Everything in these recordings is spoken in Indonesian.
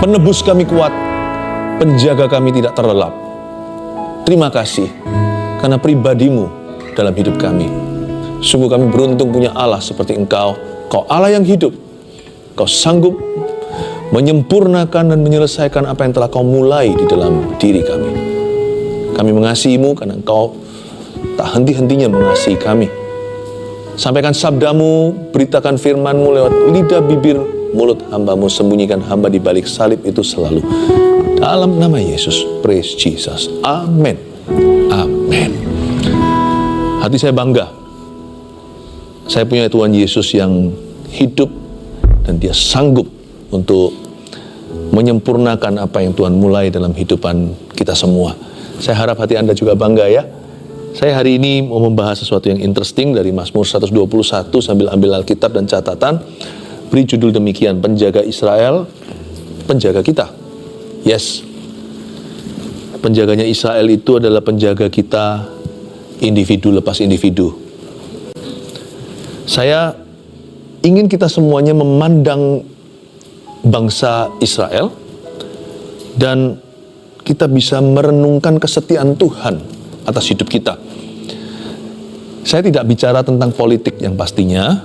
Penebus kami kuat, penjaga kami tidak terlelap. Terima kasih karena pribadi-Mu dalam hidup kami. Sungguh kami beruntung punya Allah seperti Engkau. Kau Allah yang hidup. Kau sanggup menyempurnakan dan menyelesaikan apa yang telah Kau mulai di dalam diri kami. Kami mengasihi-Mu karena Engkau tak henti-hentinya mengasihi kami. Sampaikan sabda-Mu, beritakan firman-Mu lewat lidah bibir mulut hamba-Mu, sembunyikan hamba di balik salib itu selalu. Dalam nama Yesus, praise Jesus. Amin. Amin. Hati saya bangga. Saya punya Tuhan Yesus yang hidup dan Dia sanggup untuk menyempurnakan apa yang Tuhan mulai dalam kehidupan kita semua. Saya harap hati Anda juga bangga ya. Saya hari ini mau membahas sesuatu yang interesting dari Mazmur 121 sambil ambil Alkitab dan catatan. Beri judul demikian, penjaga Israel, penjaga kita. Yes, penjaganya Israel itu adalah penjaga kita individu lepas individu. Saya ingin kita semuanya memandang bangsa Israel dan kita bisa merenungkan kesetiaan Tuhan atas hidup kita. Saya tidak bicara tentang politik yang pastinya,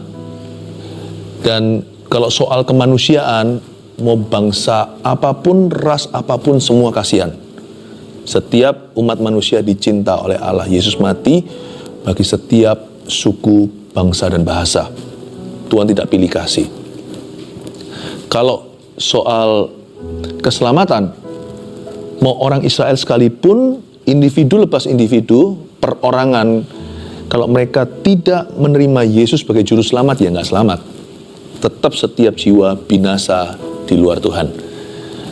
dan kalau soal kemanusiaan, mau bangsa apapun, ras apapun, semua kasihan. Setiap umat manusia dicinta oleh Allah. Yesus mati bagi setiap suku, bangsa, dan bahasa. Tuhan tidak pilih kasih. Kalau soal keselamatan, mau orang Israel sekalipun, individu lepas individu, perorangan, kalau mereka tidak menerima Yesus sebagai juru selamat, ya nggak selamat. Tetap setiap jiwa binasa di luar Tuhan.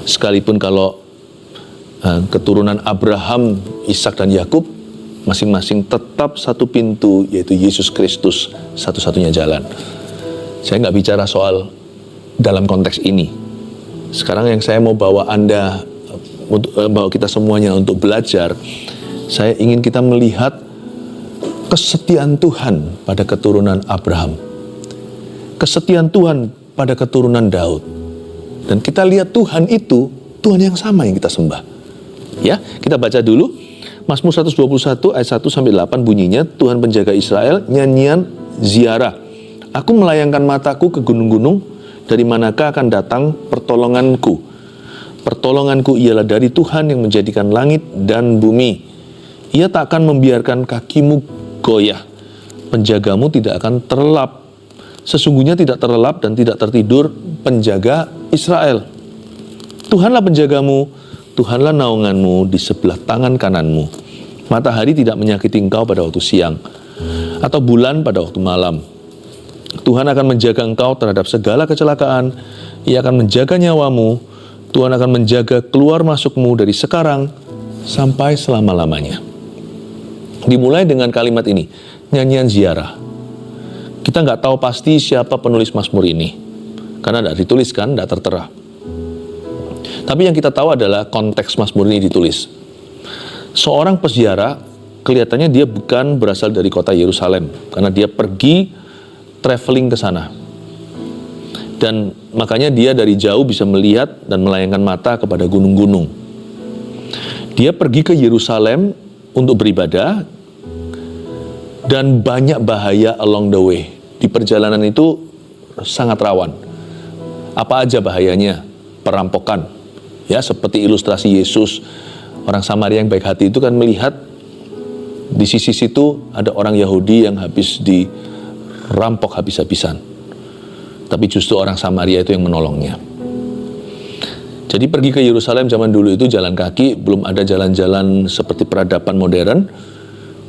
Sekalipun kalau keturunan Abraham, Ishak, dan Yakub, masing-masing tetap satu pintu, yaitu Yesus Kristus, satu-satunya jalan. Saya nggak bicara soal dalam konteks ini. Sekarang yang saya mau bawa Anda, bawa kita semuanya untuk belajar, saya ingin kita melihat kesetiaan Tuhan pada keturunan Abraham, kesetiaan Tuhan pada keturunan Daud, dan kita lihat Tuhan itu Tuhan yang sama yang kita sembah. Ya, kita baca dulu Mazmur 121 ayat 1 sampai 8 bunyinya, Tuhan penjaga Israel, nyanyian ziarah. Aku melayangkan mataku ke gunung-gunung, dari manakah akan datang pertolonganku? Pertolonganku ialah dari Tuhan yang menjadikan langit dan bumi. Ia tak akan membiarkan kakimu goyah. Penjagamu tidak akan terlelap. Sesungguhnya tidak terlelap dan tidak tertidur penjaga Israel. Tuhanlah penjagamu, Tuhanlah naunganmu di sebelah tangan kananmu. Matahari tidak menyakiti engkau pada waktu siang, atau bulan pada waktu malam. Tuhan akan menjaga engkau terhadap segala kecelakaan. Ia akan menjaga nyawamu. Tuhan akan menjaga keluar masukmu dari sekarang sampai selama-lamanya. Dimulai dengan kalimat ini, nyanyian ziarah. Kita nggak tahu pasti siapa penulis Mazmur ini, karena tidak dituliskan, tidak tertera. Tapi yang kita tahu adalah konteks Mazmur ini ditulis. Seorang peziarah, kelihatannya dia bukan berasal dari kota Yerusalem, karena dia pergi traveling ke sana. Dan makanya dia dari jauh bisa melihat dan melayangkan mata kepada gunung-gunung. Dia pergi ke Yerusalem untuk beribadah, dan banyak bahaya along the way. Di perjalanan itu sangat rawan. Apa aja bahayanya? Perampokan. Ya, seperti ilustrasi Yesus, orang Samaria yang baik hati itu kan melihat di sisi situ ada orang Yahudi yang habis dirampok habis-habisan. Tapi justru orang Samaria itu yang menolongnya. Jadi pergi ke Yerusalem zaman dulu itu jalan kaki, belum ada jalan-jalan seperti peradaban modern.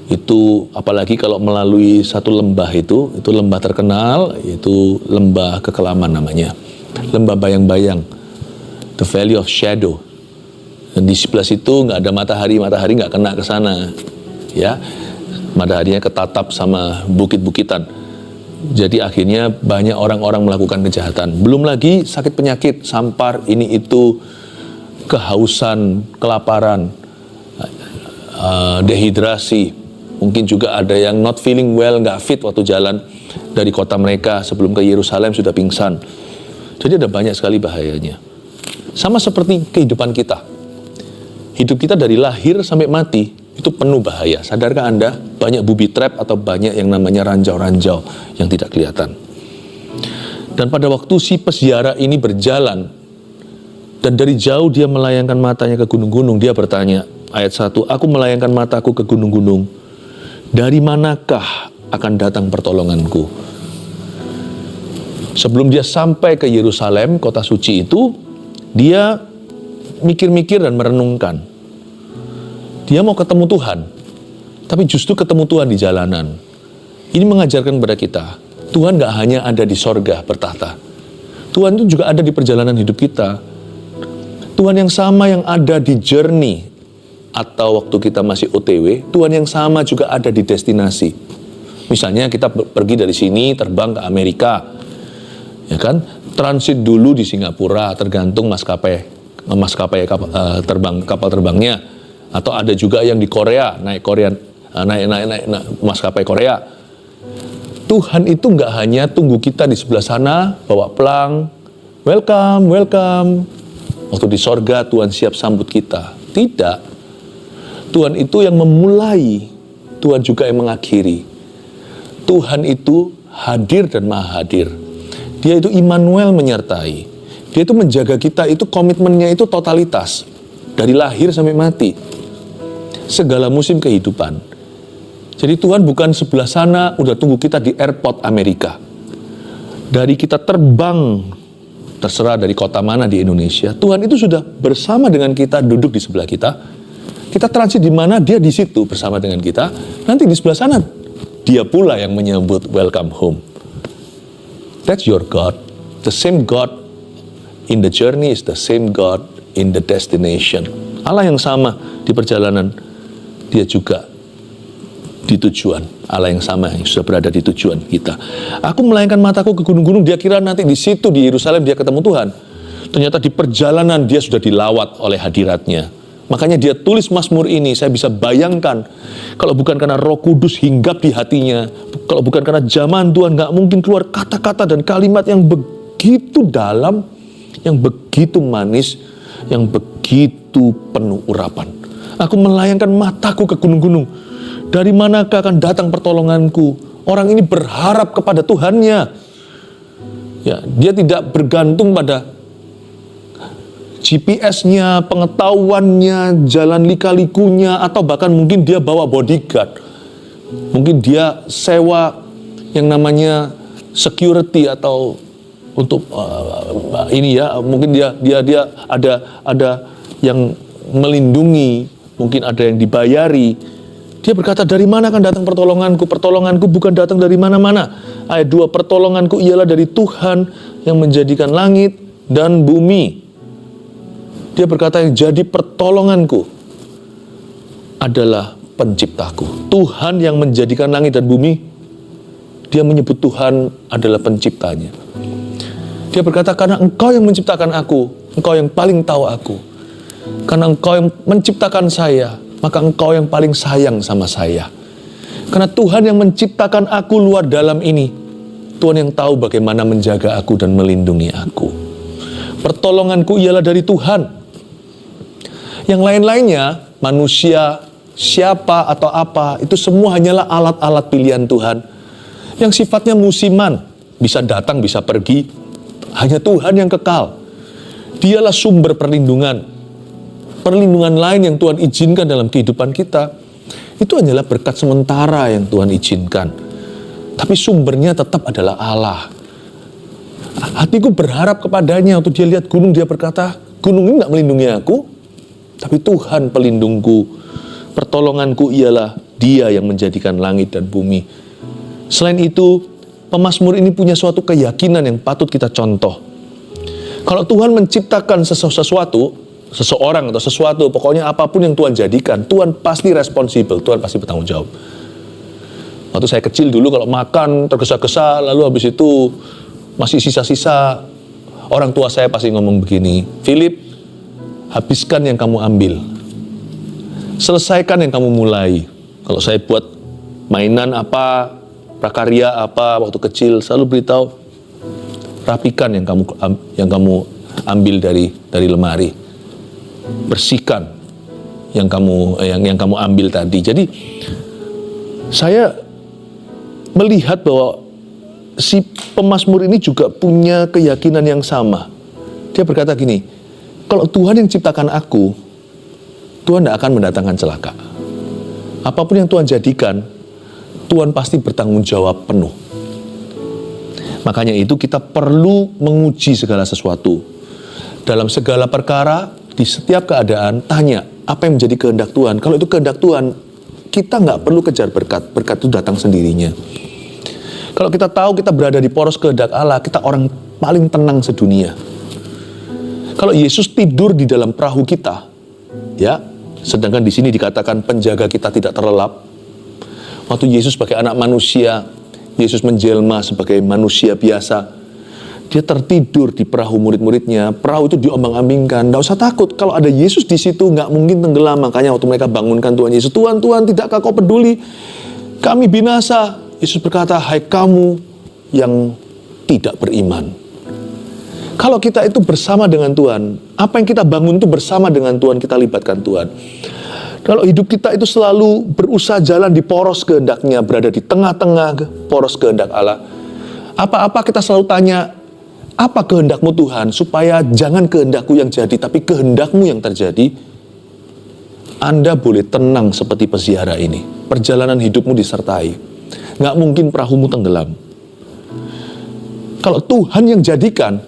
Itu apalagi kalau melalui satu lembah itu lembah terkenal, yaitu lembah kekelaman namanya. Lembah bayang-bayang, the valley of shadow. Dan di sebelah situ nggak ada matahari nggak kena ke sana. Ya, mataharinya ketatap sama bukit-bukitan. Jadi akhirnya banyak orang-orang melakukan kejahatan. Belum lagi sakit penyakit, sampar, ini itu, kehausan, kelaparan, dehidrasi. Mungkin juga ada yang not feeling well, nggak fit waktu jalan dari kota mereka sebelum ke Yerusalem sudah pingsan. Jadi ada banyak sekali bahayanya. Sama seperti kehidupan kita. Hidup kita dari lahir sampai mati itu penuh bahaya. Sadarkah Anda? Banyak booby trap atau banyak yang namanya ranjau-ranjau yang tidak kelihatan. Dan pada waktu si peziarah ini berjalan, dan dari jauh dia melayangkan matanya ke gunung-gunung, dia bertanya, ayat 1, aku melayangkan mataku ke gunung-gunung, dari manakah akan datang pertolonganku? Sebelum dia sampai ke Yerusalem, kota suci itu, dia mikir-mikir dan merenungkan. Dia mau ketemu Tuhan, tapi justru ketemu Tuhan di jalanan. Ini mengajarkan kepada kita, Tuhan gak hanya ada di sorga bertahta. Tuhan itu juga ada di perjalanan hidup kita. Tuhan yang sama yang ada di journey, atau waktu kita masih OTW, Tuhan yang sama juga ada di destinasi. Misalnya kita pergi dari sini, terbang ke Amerika, ya kan? Transit dulu di Singapura, tergantung maskapai kapal terbangnya. Atau ada juga yang di Korea, naik maskapai Korea. Tuhan itu nggak hanya tunggu kita di sebelah sana, bawa pelang, welcome. Waktu di sorga Tuhan siap sambut kita. Tidak. Tuhan itu yang memulai, Tuhan juga yang mengakhiri. Tuhan itu hadir dan maha hadir. Dia itu Immanuel menyertai. Dia itu menjaga kita, itu komitmennya itu totalitas. Dari lahir sampai mati. Segala musim kehidupan. Jadi Tuhan bukan sebelah sana, udah tunggu kita di airport Amerika. Dari kita terbang, terserah dari kota mana di Indonesia, Tuhan itu sudah bersama dengan kita, duduk di sebelah kita. Kita transit di mana, dia di situ bersama dengan kita. Nanti di sebelah sana, dia pula yang menyambut welcome home. That's your God. The same God in the journey is the same God in the destination. Allah yang sama di perjalanan, dia juga di tujuan. Allah yang sama yang sudah berada di tujuan kita. Aku melayangkan mataku ke gunung-gunung, dia kira nanti di situ di Yerusalem dia ketemu Tuhan. Ternyata di perjalanan dia sudah dilawat oleh hadiratnya. Makanya dia tulis Mazmur ini, saya bisa bayangkan, kalau bukan karena Roh Kudus hinggap di hatinya, kalau bukan karena zaman Tuhan, gak mungkin keluar kata-kata dan kalimat yang begitu dalam, yang begitu manis, yang begitu penuh urapan. Aku melayangkan mataku ke gunung-gunung, dari manakah akan datang pertolonganku? Orang ini berharap kepada Tuhannya. Ya, dia tidak bergantung pada GPS-nya, pengetahuannya, jalan lika-likunya, atau bahkan mungkin dia bawa bodyguard. Mungkin dia sewa yang namanya security atau untuk mungkin dia ada yang melindungi, mungkin ada yang dibayari. Dia berkata, dari mana akan datang pertolonganku? Pertolonganku bukan datang dari mana-mana. Ayat 2, pertolonganku ialah dari Tuhan yang menjadikan langit dan bumi. Dia berkata, yang jadi pertolonganku adalah penciptaku. Tuhan yang menjadikan langit dan bumi, dia menyebut Tuhan adalah penciptanya. Dia berkata, karena engkau yang menciptakan aku, engkau yang paling tahu aku. Karena engkau yang menciptakan saya, maka engkau yang paling sayang sama saya. Karena Tuhan yang menciptakan aku luar dalam ini, Tuhan yang tahu bagaimana menjaga aku dan melindungi aku. Pertolonganku ialah dari Tuhan. Yang lain-lainnya, manusia, siapa atau apa, itu semua hanyalah alat-alat pilihan Tuhan. Yang sifatnya musiman, bisa datang, bisa pergi. Hanya Tuhan yang kekal. Dialah sumber perlindungan. Perlindungan lain yang Tuhan izinkan dalam kehidupan kita, itu hanyalah berkat sementara yang Tuhan izinkan. Tapi sumbernya tetap adalah Allah. Hatiku berharap kepadanya. Waktu dia lihat gunung, dia berkata, gunung ini gak melindungi aku, tapi Tuhan pelindungku. Pertolonganku ialah Dia yang menjadikan langit dan bumi. Selain itu, pemazmur ini punya suatu keyakinan yang patut kita contoh. Kalau Tuhan menciptakan sesuatu, seseorang atau sesuatu, pokoknya apapun yang Tuhan jadikan, Tuhan pasti responsibel, Tuhan pasti bertanggung jawab. Waktu saya kecil dulu kalau makan tergesa-gesa, lalu habis itu masih sisa-sisa, orang tua saya pasti ngomong begini, Philip, habiskan yang kamu ambil, selesaikan yang kamu mulai. Kalau saya buat mainan apa, prakarya apa waktu kecil, selalu beritahu, rapikan yang kamu ambil dari lemari. Bersihkan yang kamu ambil tadi. Jadi saya melihat bahwa si pemazmur ini juga punya keyakinan yang sama. Dia berkata gini, kalau Tuhan yang ciptakan aku, Tuhan tidak akan mendatangkan celaka. Apapun yang Tuhan jadikan, Tuhan pasti bertanggung jawab penuh. Makanya itu kita perlu menguji segala sesuatu. Dalam segala perkara, di setiap keadaan, tanya, apa yang menjadi kehendak Tuhan? Kalau itu kehendak Tuhan, kita nggak perlu kejar berkat. Berkat itu datang sendirinya. Kalau kita tahu kita berada di poros kehendak Allah, kita orang paling tenang sedunia. Kalau Yesus tidur di dalam perahu kita, ya, sedangkan di sini dikatakan penjaga kita tidak terlelap. Waktu Yesus sebagai anak manusia, Yesus menjelma sebagai manusia biasa, dia tertidur di perahu murid-muridnya. Perahu itu diombang-ambingkan. Nggak usah takut, kalau ada Yesus di situ nggak mungkin tenggelam. Makanya waktu mereka bangunkan Tuhan Yesus, Tuhan, Tuhan, tidakkah kau peduli kami binasa? Yesus berkata, hai kamu yang tidak beriman. Kalau kita itu bersama dengan Tuhan, apa yang kita bangun itu bersama dengan Tuhan, kita libatkan Tuhan. Kalau hidup kita itu selalu berusaha jalan di poros kehendaknya, berada di tengah-tengah poros kehendak Allah. Apa-apa kita selalu tanya, apa kehendakmu Tuhan? Supaya jangan kehendakku yang jadi, tapi kehendakmu yang terjadi. Anda boleh tenang seperti peziarah ini. Perjalanan hidupmu disertai. Nggak mungkin perahumu tenggelam. Kalau Tuhan yang jadikan,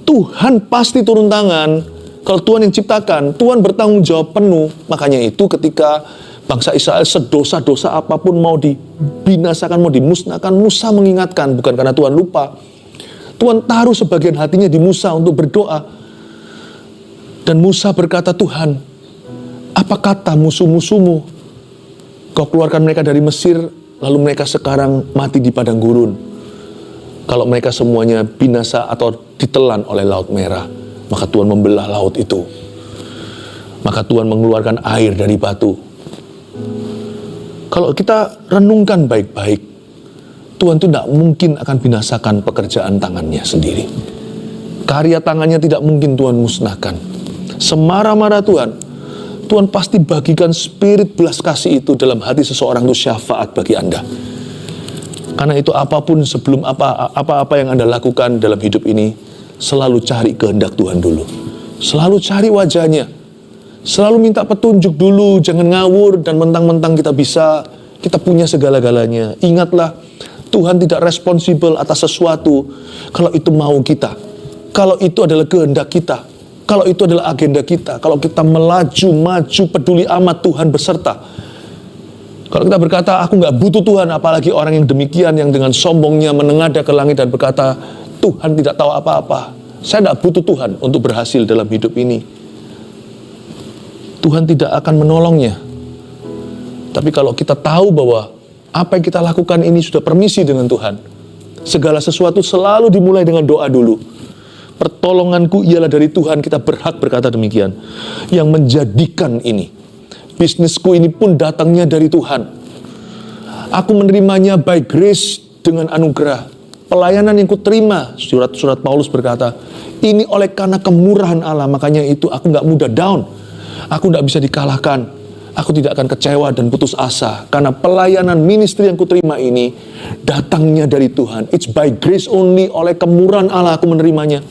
Tuhan pasti turun tangan. Kalau Tuhan yang ciptakan, Tuhan bertanggung jawab penuh. Makanya itu ketika bangsa Israel sedosa-dosa apapun mau dibinasakan, mau dimusnahkan, Musa mengingatkan, bukan karena Tuhan lupa. Tuhan taruh sebagian hatinya di Musa untuk berdoa. Dan Musa berkata, Tuhan, apa kata musuh-musuhmu? Kau keluarkan mereka dari Mesir, lalu mereka sekarang mati di padang gurun. Kalau mereka semuanya binasa atau ditelan oleh Laut Merah, maka Tuhan membelah laut itu. Maka Tuhan mengeluarkan air dari batu. Kalau kita renungkan baik-baik, Tuhan itu tidak mungkin akan binasakan pekerjaan tangannya sendiri. Karya tangannya tidak mungkin Tuhan musnahkan. Semarah-marah Tuhan, Tuhan pasti bagikan spirit belas kasih itu dalam hati seseorang itu syafaat bagi Anda. Karena itu apapun sebelum apa-apa yang Anda lakukan dalam hidup ini, selalu cari kehendak Tuhan dulu. Selalu cari wajahnya. Selalu minta petunjuk dulu, jangan ngawur dan mentang-mentang kita punya segala-galanya. Ingatlah, Tuhan tidak responsibel atas sesuatu kalau itu mau kita. Kalau itu adalah kehendak kita. Kalau itu adalah agenda kita. Kalau kita melaju, maju, peduli amat, Tuhan beserta. Kalau kita berkata, aku nggak butuh Tuhan, apalagi orang yang demikian, yang dengan sombongnya menengadah ke langit dan berkata, Tuhan tidak tahu apa-apa. Saya nggak butuh Tuhan untuk berhasil dalam hidup ini. Tuhan tidak akan menolongnya. Tapi kalau kita tahu bahwa apa yang kita lakukan ini sudah permisi dengan Tuhan, segala sesuatu selalu dimulai dengan doa dulu. Pertolonganku ialah dari Tuhan, kita berhak berkata demikian. Yang menjadikan ini. Bisnisku ini pun datangnya dari Tuhan. Aku menerimanya by grace dengan anugerah. Pelayanan yang kuterima, surat Paulus berkata, ini oleh karena kemurahan Allah. Makanya itu aku nggak mudah down. Aku nggak bisa dikalahkan. Aku tidak akan kecewa dan putus asa. Karena pelayanan ministry yang kuterima ini datangnya dari Tuhan. It's by grace only, oleh kemurahan Allah aku menerimanya.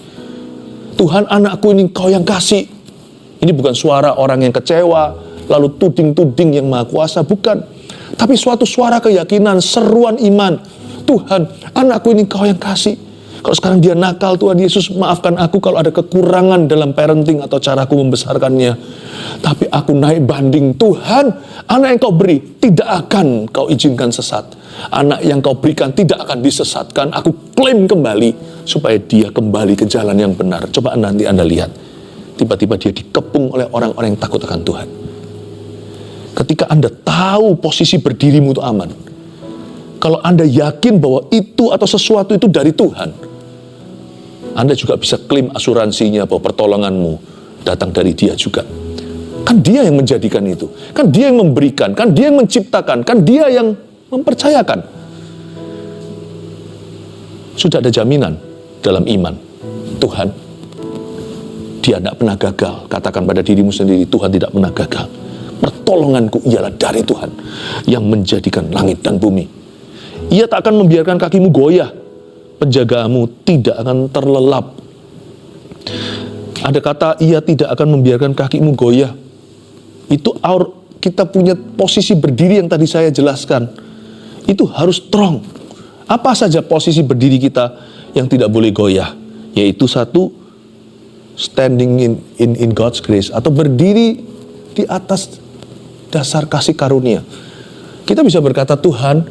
Tuhan, anakku ini Kau yang kasih. Ini bukan suara orang yang kecewa, lalu tuding-tuding yang maha kuasa, bukan. Tapi suatu suara keyakinan, seruan iman. Tuhan, anakku ini Kau yang kasih. Kalau sekarang dia nakal, Tuhan Yesus maafkan aku kalau ada kekurangan dalam parenting atau caraku membesarkannya. Tapi aku naik banding, Tuhan, anak yang Kau beri tidak akan Kau izinkan sesat. Anak yang Kau berikan tidak akan disesatkan. Aku klaim kembali supaya dia kembali ke jalan yang benar. Coba nanti Anda lihat. Tiba-tiba dia dikepung oleh orang-orang yang takut akan Tuhan. Ketika Anda tahu posisi berdirimu itu aman, kalau Anda yakin bahwa itu atau sesuatu itu dari Tuhan, Anda juga bisa klaim asuransinya bahwa pertolonganmu datang dari Dia juga. Kan Dia yang menjadikan itu, kan Dia yang memberikan, kan Dia yang menciptakan, kan Dia yang mempercayakan. Sudah ada jaminan dalam iman. Tuhan, Dia tidak pernah gagal. Katakan pada dirimu sendiri, Tuhan tidak pernah gagal. Pertolonganku ialah dari Tuhan yang menjadikan langit dan bumi. Ia tak akan membiarkan kakimu goyah. Penjagamu tidak akan terlelap. Ada kata, ia tidak akan membiarkan kakimu goyah. Itu kita punya posisi berdiri yang tadi saya jelaskan. Itu harus strong. Apa saja posisi berdiri kita yang tidak boleh goyah? Yaitu satu, standing in God's grace, atau berdiri di atas dasar kasih karunia. Kita bisa berkata, Tuhan,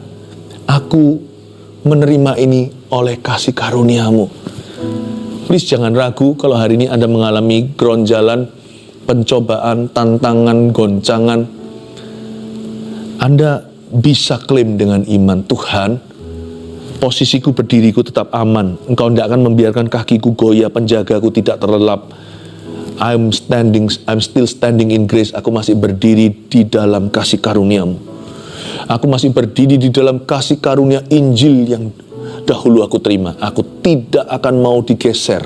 aku menerima ini oleh kasih karuniamu. Please jangan ragu kalau hari ini Anda mengalami geronjalan, pencobaan, tantangan, goncangan. Anda bisa klaim dengan iman, Tuhan, posisiku berdiriku tetap aman. Engkau tidak akan membiarkan kakiku goyah, penjagaku tidak terlelap. I'm still standing in grace. Aku masih berdiri di dalam kasih karuniamu. Aku masih berdiri di dalam kasih karunia Injil yang dahulu aku terima. Aku tidak akan mau digeser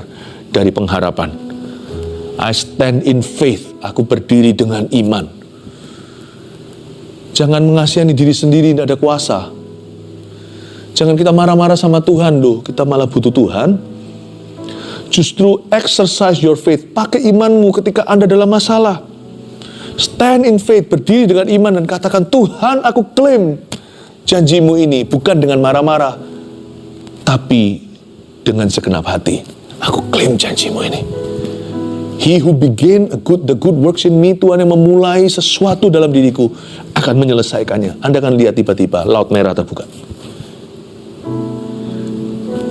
dari pengharapan. I stand in faith. Aku berdiri dengan iman. Jangan mengasihani diri sendiri, tidak ada kuasa. Jangan kita marah-marah sama Tuhan loh, kita malah butuh Tuhan. Justru exercise your faith, pakai imanmu ketika Anda dalam masalah. Stand in faith, berdiri dengan iman dan katakan, Tuhan, aku klaim janjimu ini, bukan dengan marah-marah, tapi dengan segenap hati. Aku klaim janjimu ini. He who began the good works in me, Tuhan yang memulai sesuatu dalam diriku akan menyelesaikannya. Anda akan lihat tiba-tiba laut merah terbuka.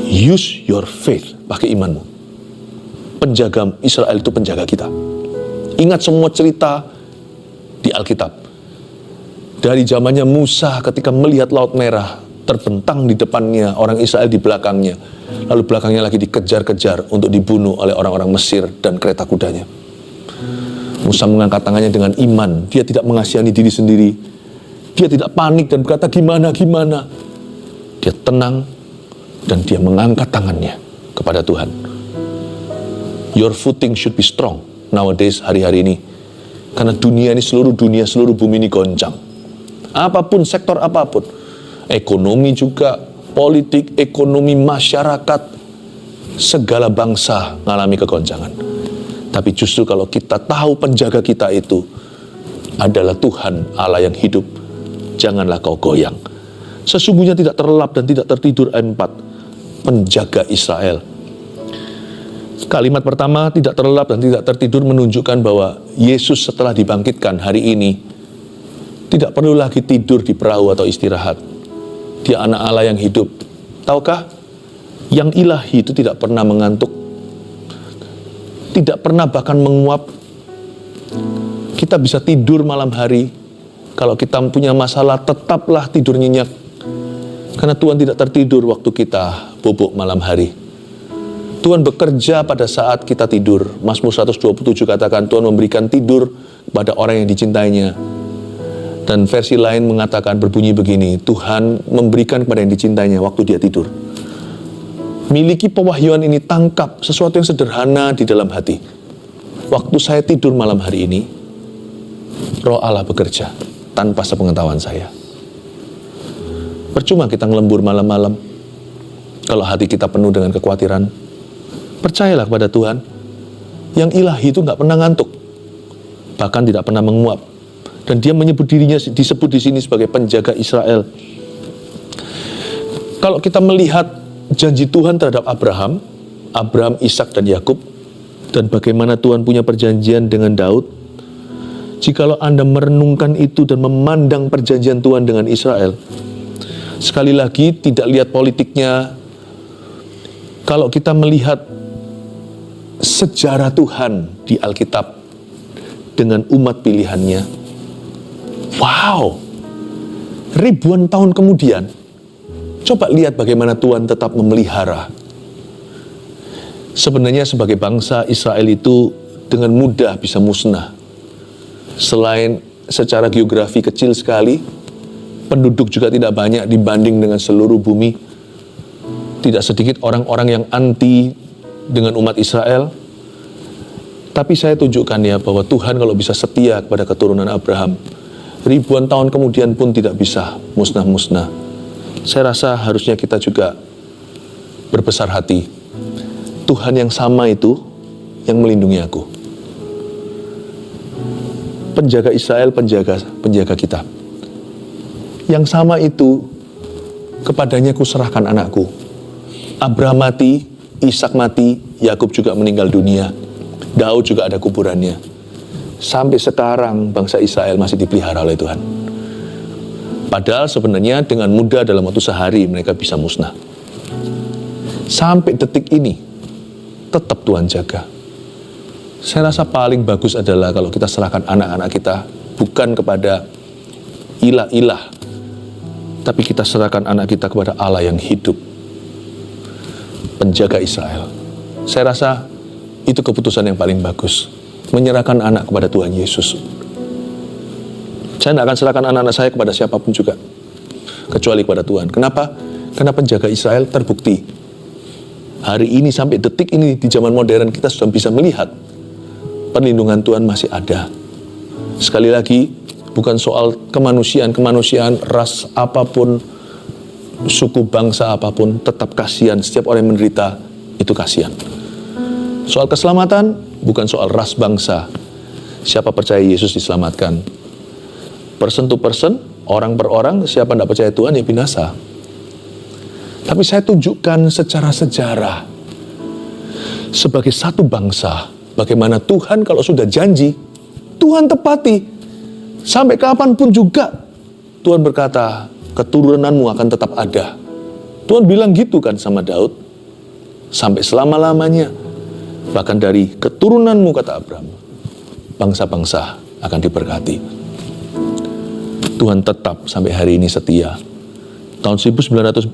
Use your faith, pakai imanmu. Penjaga Israel itu penjaga kita. Ingat semua cerita di Alkitab. Dari zamannya Musa ketika melihat laut merah terbentang di depannya, orang Israel di belakangnya. Lalu belakangnya lagi dikejar-kejar untuk dibunuh oleh orang-orang Mesir dan kereta kudanya. Musa mengangkat tangannya dengan iman. Dia tidak mengasihani diri sendiri. Dia tidak panik dan berkata gimana. Dia tenang dan dia mengangkat tangannya kepada Tuhan. Your footing should be strong nowadays, hari-hari ini. Karena dunia ini, seluruh bumi ini goncang. Apapun, sektor apapun. Ekonomi juga, politik, ekonomi, masyarakat, segala bangsa mengalami kegoncangan. Tapi justru kalau kita tahu penjaga kita itu adalah Tuhan Allah yang hidup, janganlah kau goyang. Sesungguhnya tidak terlelap dan tidak tertidur, ayat 4, penjaga Israel. Kalimat pertama, tidak terlelap dan tidak tertidur, menunjukkan bahwa Yesus setelah dibangkitkan hari ini tidak perlu lagi tidur di perahu atau istirahat. Dia anak Allah yang hidup. Tahukah? Yang ilahi itu tidak pernah mengantuk. Tidak pernah bahkan menguap. Kita bisa tidur malam hari. Kalau kita punya masalah, tetaplah tidur nyenyak. Karena Tuhan tidak tertidur waktu kita bobok malam hari. Tuhan bekerja pada saat kita tidur. Mazmur 127 katakan Tuhan memberikan tidur kepada orang yang dicintainya. Dan versi lain mengatakan berbunyi begini, Tuhan memberikan kepada yang dicintainya waktu dia tidur. Miliki pewahyuan ini, tangkap sesuatu yang sederhana di dalam hati. Waktu saya tidur malam hari ini, Roh Allah bekerja tanpa sepengetahuan saya. Percuma kita ngelembur malam-malam kalau hati kita penuh dengan kekhawatiran. Percayalah kepada Tuhan, yang ilahi itu nggak pernah ngantuk, bahkan tidak pernah menguap. Dan dia menyebut dirinya, disebut di sini sebagai penjaga Israel. Kalau kita melihat janji Tuhan terhadap Abraham, Ishak dan Yakub, dan bagaimana Tuhan punya perjanjian dengan Daud, jikalau Anda merenungkan itu dan memandang perjanjian Tuhan dengan Israel, sekali lagi tidak lihat politiknya. Kalau kita melihat sejarah Tuhan di Alkitab dengan umat pilihannya, wow, ribuan tahun kemudian, coba lihat bagaimana Tuhan tetap memelihara. Sebenarnya sebagai bangsa Israel itu dengan mudah bisa musnah. Selain secara geografi kecil sekali, penduduk juga tidak banyak dibanding dengan seluruh bumi. Tidak sedikit orang-orang yang anti dengan umat Israel. Tapi saya tunjukkan ya bahwa Tuhan kalau bisa setia kepada keturunan Abraham, ribuan tahun kemudian pun tidak bisa musnah-musnah. Saya rasa harusnya kita juga berbesar hati. Tuhan yang sama itu yang melindungi aku. Penjaga Israel, penjaga kita. Yang sama itu, kepadanya kuserahkan anakku. Abraham mati, Ishak mati, Yakub juga meninggal dunia. Daud juga ada kuburannya. Sampai sekarang bangsa Israel masih dipelihara oleh Tuhan. Padahal sebenarnya dengan mudah dalam waktu sehari mereka bisa musnah. Sampai detik ini tetap Tuhan jaga. Saya rasa paling bagus adalah kalau kita serahkan anak-anak kita bukan kepada ilah-ilah, tapi kita serahkan anak kita kepada Allah yang hidup, penjaga Israel. Saya rasa itu keputusan yang paling bagus, menyerahkan anak kepada Tuhan Yesus. Saya tidak akan serahkan anak-anak saya kepada siapapun juga, kecuali kepada Tuhan. Kenapa? Karena penjaga Israel terbukti. Hari ini sampai detik ini di zaman modern kita sudah bisa melihat perlindungan Tuhan masih ada. Sekali lagi, bukan soal kemanusiaan, ras apapun, suku bangsa apapun, tetap kasihan. Setiap orang yang menderita, itu kasihan. Soal keselamatan, bukan soal ras bangsa. Siapa percaya Yesus diselamatkan. Person to person, orang per orang, siapa tidak percaya Tuhan ya binasa. Tapi saya tunjukkan secara sejarah, sebagai satu bangsa, bagaimana Tuhan kalau sudah janji, Tuhan tepati. Sampai kapanpun juga, Tuhan berkata, keturunanmu akan tetap ada. Tuhan bilang gitu kan sama Daud, sampai selama-lamanya. Bahkan dari keturunanmu, kata Abraham, bangsa-bangsa akan diberkati. Tuhan tetap sampai hari ini setia. Tahun 1948,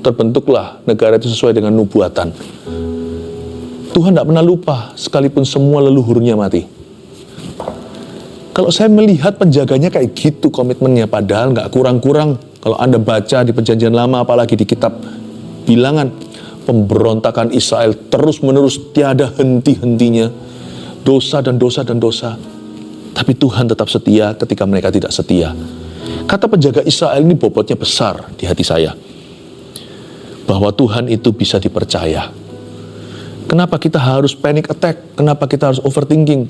terbentuklah negara itu sesuai dengan nubuatan. Tuhan tidak pernah lupa, sekalipun semua leluhurnya mati. Kalau saya melihat penjaganya kayak gitu komitmennya, padahal nggak kurang-kurang. Kalau Anda baca di Perjanjian Lama, apalagi di kitab Bilangan, pemberontakan Israel terus-menerus tiada henti-hentinya. Dosa dan dosa dan dosa. Tapi Tuhan tetap setia ketika mereka tidak setia. Kata penjaga Israel ini bobotnya besar di hati saya. Bahwa Tuhan itu bisa dipercaya. Kenapa kita harus panic attack? Kenapa kita harus overthinking?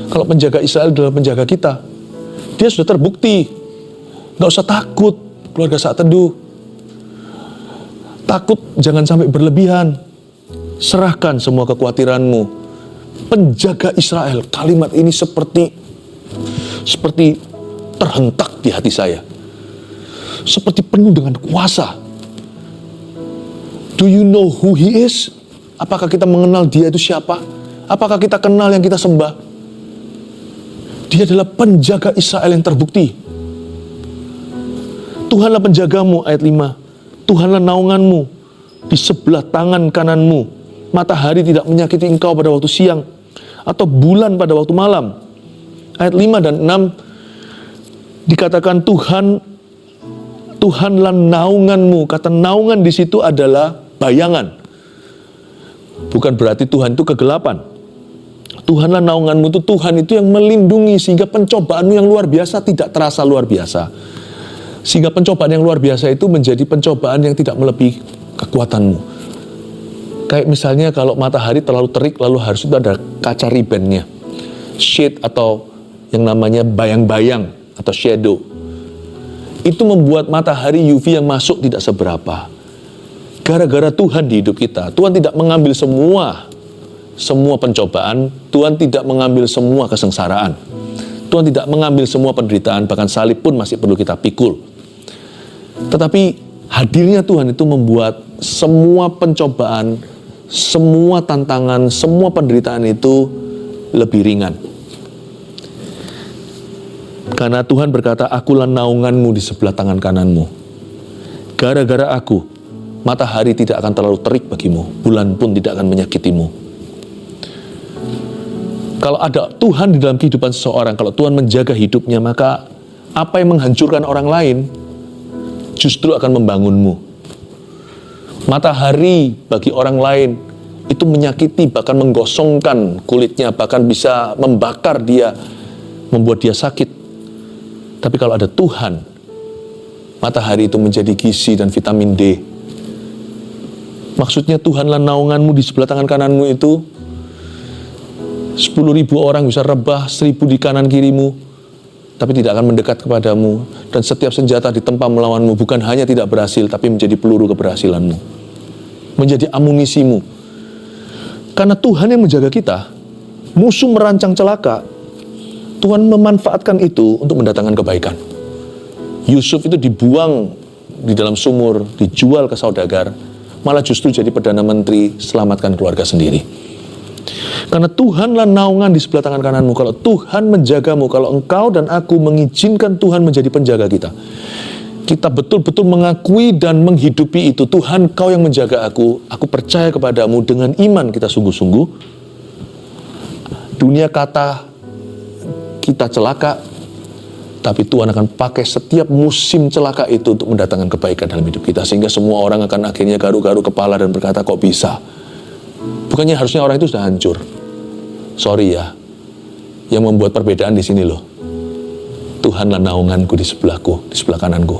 Kalau penjaga Israel adalah penjaga kita, dia sudah terbukti. Gak usah takut, keluarga Saat Teduh. Takut jangan sampai berlebihan. Serahkan semua kekhawatiranmu. Penjaga Israel, kalimat ini seperti terhentak di hati saya. Seperti penuh dengan kuasa. Do you know who he is? Apakah kita mengenal dia itu siapa? Apakah kita kenal yang kita sembah? Dia adalah penjaga Israel yang terbukti. Tuhanlah penjagamu, ayat 5. Tuhanlah naunganmu di sebelah tangan kananmu. Matahari tidak menyakiti engkau pada waktu siang, atau bulan pada waktu malam. Ayat 5 dan 6 dikatakan Tuhanlah naunganmu. Kata naungan di situ adalah bayangan. Bukan berarti Tuhan itu kegelapan. Tuhanlah naunganmu itu Tuhan itu yang melindungi sehingga pencobaanmu yang luar biasa tidak terasa luar biasa. Sehingga pencobaan yang luar biasa itu menjadi pencobaan yang tidak melebihi kekuatanmu. Kayak misalnya kalau matahari terlalu terik lalu harus itu ada kaca ribennya. Shade atau yang namanya bayang-bayang atau shadow. Itu membuat matahari UV yang masuk tidak seberapa. Gara-gara Tuhan di hidup kita, Tuhan tidak mengambil semua pencobaan, Tuhan tidak mengambil semua kesengsaraan. Tuhan tidak mengambil semua penderitaan, bahkan salib pun masih perlu kita pikul. Tetapi hadirnya Tuhan itu membuat semua pencobaan, semua tantangan, semua penderitaan itu lebih ringan. Karena Tuhan berkata, akulah naunganmu di sebelah tangan kananmu. Gara-gara aku, matahari tidak akan terlalu terik bagimu, bulan pun tidak akan menyakitimu. Kalau ada Tuhan di dalam kehidupan seseorang, kalau Tuhan menjaga hidupnya, maka apa yang menghancurkan orang lain justru akan membangunmu. Matahari bagi orang lain itu itu menyakiti, bahkan menggosongkan kulitnya, bahkan bisa membakar dia, membuat dia sakit. Tapi kalau ada Tuhan, matahari itu menjadi gizi dan vitamin D. Maksudnya Tuhanlah naunganmu di sebelah tangan kananmu itu. 10.000 orang bisa rebah, 1.000 di kanan kirimu, tapi tidak akan mendekat kepadamu. Dan setiap senjata ditempa melawanmu bukan hanya tidak berhasil, tapi menjadi peluru keberhasilanmu, menjadi amunisimu. Karena Tuhan yang menjaga kita, musuh merancang celaka, Tuhan memanfaatkan itu untuk mendatangkan kebaikan. Yusuf itu dibuang di dalam sumur, dijual ke saudagar, malah justru jadi Perdana Menteri, selamatkan keluarga sendiri. Karena Tuhanlah naungan di sebelah tangan kananmu. Kalau Tuhan menjagamu, kalau engkau dan aku mengizinkan Tuhan menjadi penjaga kita, kita betul-betul mengakui dan menghidupi itu. Tuhan, Kau yang menjaga aku percaya kepadamu. Dengan iman kita sungguh-sungguh, dunia kata kita celaka, tapi Tuhan akan pakai setiap musim celaka itu untuk mendatangkan kebaikan dalam hidup kita, sehingga semua orang akan akhirnya garuk-garuk kepala dan berkata, kok bisa? Bukannya harusnya orang itu sudah hancur. Sorry ya, yang membuat perbedaan di sini loh, Tuhanlah naunganku di sebelahku, di sebelah kananku.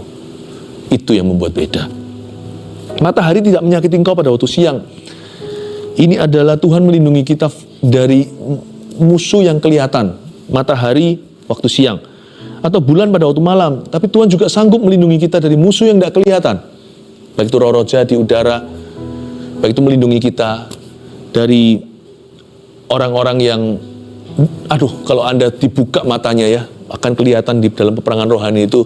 Itu yang membuat beda. Matahari tidak menyakiti engkau pada waktu siang. Ini adalah Tuhan melindungi kita dari musuh yang kelihatan. Matahari waktu siang, atau bulan pada waktu malam. Tapi Tuhan juga sanggup melindungi kita dari musuh yang tidak kelihatan. Baik itu roh-roh jahat di udara, baik itu melindungi kita dari orang-orang yang, kalau Anda dibuka matanya ya, akan kelihatan di dalam peperangan rohani itu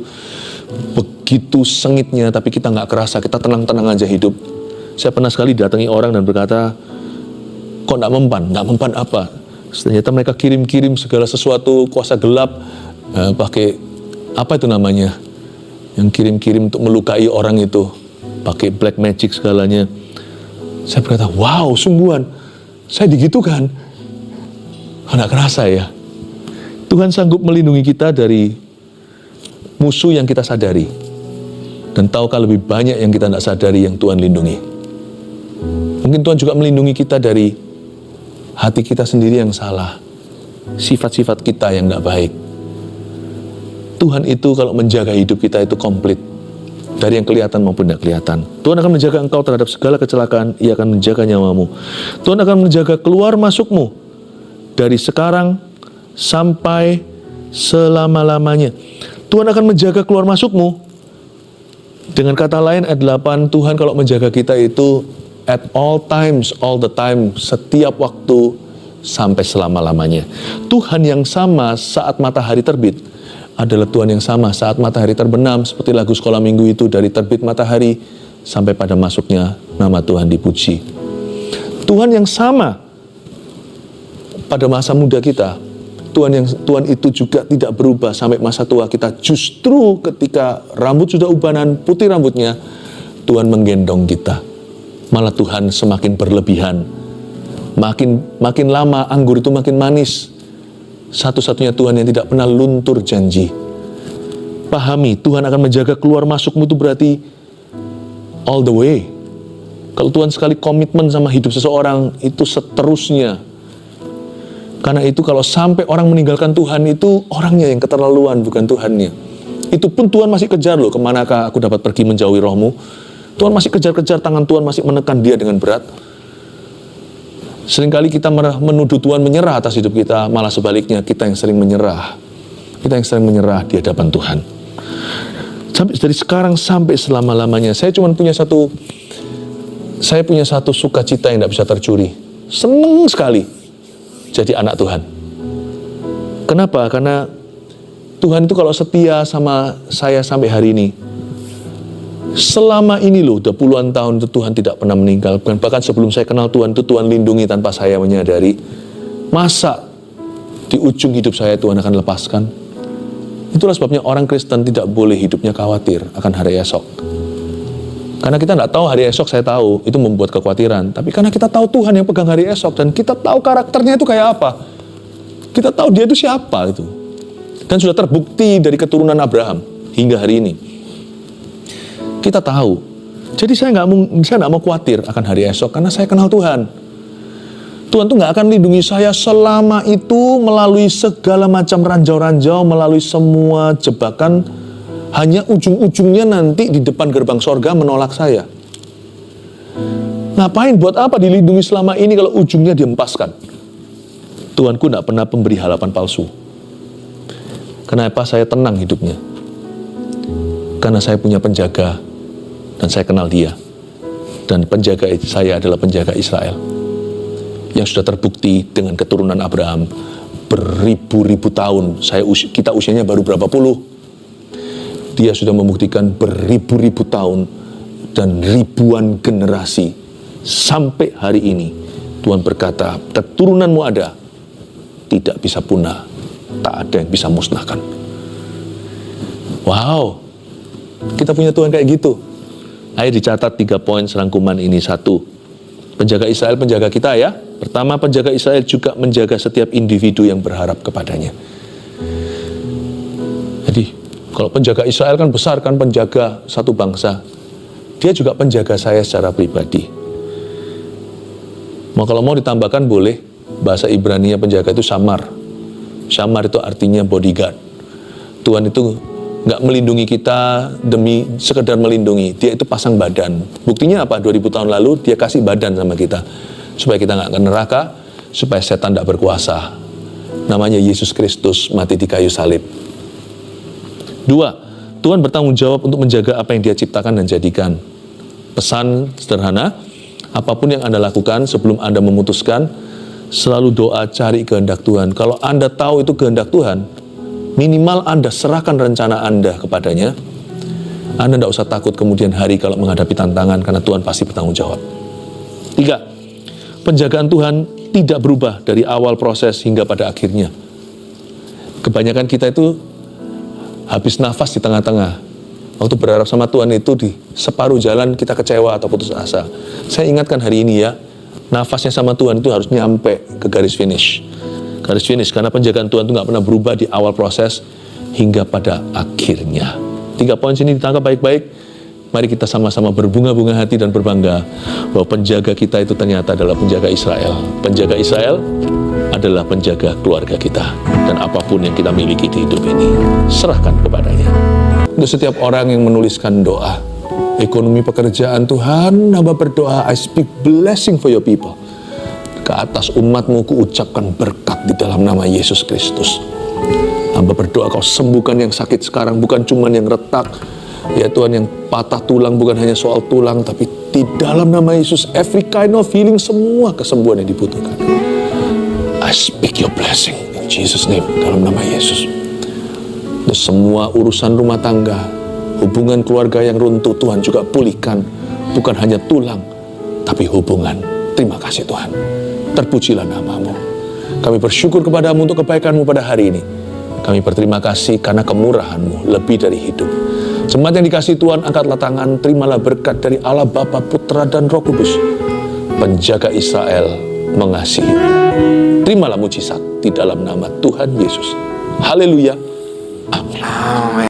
begitu sengitnya, tapi kita nggak kerasa, kita tenang-tenang aja hidup. Saya pernah sekali datangi orang dan berkata, kok nggak mempan apa? Ternyata mereka kirim-kirim segala sesuatu, kuasa gelap, pakai apa itu namanya, yang kirim-kirim untuk melukai orang itu, pakai black magic segalanya. Saya berkata, wow, sungguhan, saya digitukan. Nggak kerasa ya. Tuhan sanggup melindungi kita dari musuh yang kita sadari. Dan tahukah lebih banyak yang kita tidak sadari yang Tuhan lindungi. Mungkin Tuhan juga melindungi kita dari hati kita sendiri yang salah, sifat-sifat kita yang tidak baik. Tuhan itu kalau menjaga hidup kita itu komplit, dari yang kelihatan maupun tidak kelihatan. Tuhan akan menjaga engkau terhadap segala kecelakaan, Ia akan menjaga nyawamu. Tuhan akan menjaga keluar masukmu dari sekarang sampai selama-lamanya. Tuhan akan menjaga keluar masukmu. Dengan kata lain, ayat 8, Tuhan kalau menjaga kita itu at all times, all the time, setiap waktu, sampai selama-lamanya. Tuhan yang sama saat matahari terbit adalah Tuhan yang sama saat matahari terbenam, seperti lagu sekolah minggu itu, dari terbit matahari sampai pada masuknya, nama Tuhan dipuji. Tuhan yang sama pada masa muda kita, Tuhan itu juga tidak berubah sampai masa tua kita. Justru ketika rambut sudah ubanan, putih rambutnya, Tuhan menggendong kita. Malah Tuhan semakin berlebihan. Makin lama anggur itu makin manis. Satu-satunya Tuhan yang tidak pernah luntur janji. Pahami, Tuhan akan menjaga keluar masukmu itu berarti all the way. Kalau Tuhan sekali komitmen sama hidup seseorang, itu seterusnya. Karena itu kalau sampai orang meninggalkan Tuhan, itu orangnya yang keterlaluan, bukan Tuhannya. Itu pun Tuhan masih kejar loh, kemanakah aku dapat pergi menjauhi rohmu. Tuhan masih kejar-kejar, tangan Tuhan masih menekan dia dengan berat. Seringkali kita menuduh Tuhan menyerah atas hidup kita, malah sebaliknya kita yang sering menyerah. Kita yang sering menyerah di hadapan Tuhan. Dari sekarang sampai selama-lamanya, saya punya satu sukacita yang tidak bisa tercuri. Senang sekali jadi anak Tuhan. Kenapa? Karena Tuhan itu kalau setia sama saya sampai hari ini, selama ini loh, udah puluhan tahun itu Tuhan tidak pernah meninggalkan. Bahkan sebelum saya kenal Tuhan itu Tuhan lindungi tanpa saya menyadari. Masa di ujung hidup saya Tuhan akan lepaskan? Itulah sebabnya orang Kristen tidak boleh hidupnya khawatir akan hari esok. Karena kita tidak tahu hari esok, saya tahu itu membuat kekhawatiran. Tapi karena kita tahu Tuhan yang pegang hari esok, dan kita tahu karakternya itu kayak apa, kita tahu dia itu siapa itu, dan sudah terbukti dari keturunan Abraham hingga hari ini. Kita tahu. Jadi saya nggak mau khawatir akan hari esok karena saya kenal Tuhan. Tuhan tuh nggak akan lindungi saya selama itu melalui segala macam ranjau-ranjau, melalui semua jebakan, hanya ujung-ujungnya nanti di depan gerbang sorga menolak saya. Ngapain, buat apa dilindungi selama ini kalau ujungnya dihempaskan? Tuhanku nggak pernah pemberi harapan palsu. Kenapa saya tenang hidupnya? Karena saya punya penjaga dan saya kenal dia. Dan penjaga saya adalah penjaga Israel yang sudah terbukti dengan keturunan Abraham beribu-ribu tahun. Kita usianya baru berapa puluh. Dia sudah membuktikan beribu-ribu tahun dan ribuan generasi. Sampai hari ini Tuhan berkata, keturunanmu ada, tidak bisa punah, tak ada yang bisa musnahkan. Wow, kita punya Tuhan kayak gitu. Ayo dicatat 3 poin serangkuman ini. 1, penjaga Israel penjaga kita ya. Pertama, penjaga Israel juga menjaga setiap individu yang berharap kepadanya. Jadi, kalau penjaga Israel kan besar kan, penjaga satu bangsa. Dia juga penjaga saya secara pribadi. Kalau mau ditambahkan boleh, bahasa Ibrani penjaga itu samar. Samar itu artinya bodyguard. Tuhan itu nggak melindungi kita demi sekedar melindungi. Dia itu pasang badan. Buktinya apa? 2000 tahun lalu dia kasih badan sama kita. Supaya kita nggak ke neraka, supaya setan tidak berkuasa. Namanya Yesus Kristus mati di kayu salib. 2, Tuhan bertanggung jawab untuk menjaga apa yang dia ciptakan dan jadikan. Pesan sederhana, apapun yang Anda lakukan sebelum Anda memutuskan, selalu doa cari kehendak Tuhan. Kalau Anda tahu itu kehendak Tuhan, minimal Anda serahkan rencana Anda kepadanya. Anda tidak usah takut kemudian hari kalau menghadapi tantangan, karena Tuhan pasti bertanggung jawab. 3, penjagaan Tuhan tidak berubah dari awal proses hingga pada akhirnya. Kebanyakan kita itu habis nafas di tengah-tengah. Waktu berharap sama Tuhan itu di separuh jalan kita kecewa atau putus asa. Saya ingatkan hari ini ya, nafasnya sama Tuhan itu harus nyampe ke garis finish. Garis finish, karena penjagaan Tuhan itu nggak pernah berubah di awal proses hingga pada akhirnya. 3 poin sini ditangkap baik-baik. Mari kita sama-sama berbunga-bunga hati dan berbangga bahwa penjaga kita itu ternyata adalah penjaga Israel. Penjaga Israel adalah penjaga keluarga kita. Dan apapun yang kita miliki di hidup ini, serahkan kepadanya. Untuk setiap orang yang menuliskan doa, ekonomi pekerjaan, Tuhan, hamba berdoa, I speak blessing for your people. Ke atas umatmu kuucapkan berkat di dalam nama Yesus Kristus. Hamba berdoa kau sembuhkan yang sakit sekarang, bukan cuma yang retak. Ya Tuhan, yang patah tulang bukan hanya soal tulang, tapi di dalam nama Yesus, every kind of healing, semua kesembuhan yang dibutuhkan. I speak your blessing in Jesus name, dalam nama Yesus. Dan semua urusan rumah tangga, hubungan keluarga yang runtuh, Tuhan juga pulihkan. Bukan hanya tulang, tapi hubungan. Terima kasih Tuhan. Terpujilah namamu. Kami bersyukur kepadamu untuk kebaikanmu pada hari ini. Kami berterima kasih karena kemurahanmu lebih dari hidup. Jemaat yang dikasihi Tuhan, angkatlah tangan, terimalah berkat dari Allah Bapa, Putra, dan Roh Kudus. Penjaga Israel mengasihi. Terimalah mujizat di dalam nama Tuhan Yesus. Haleluya. Amin.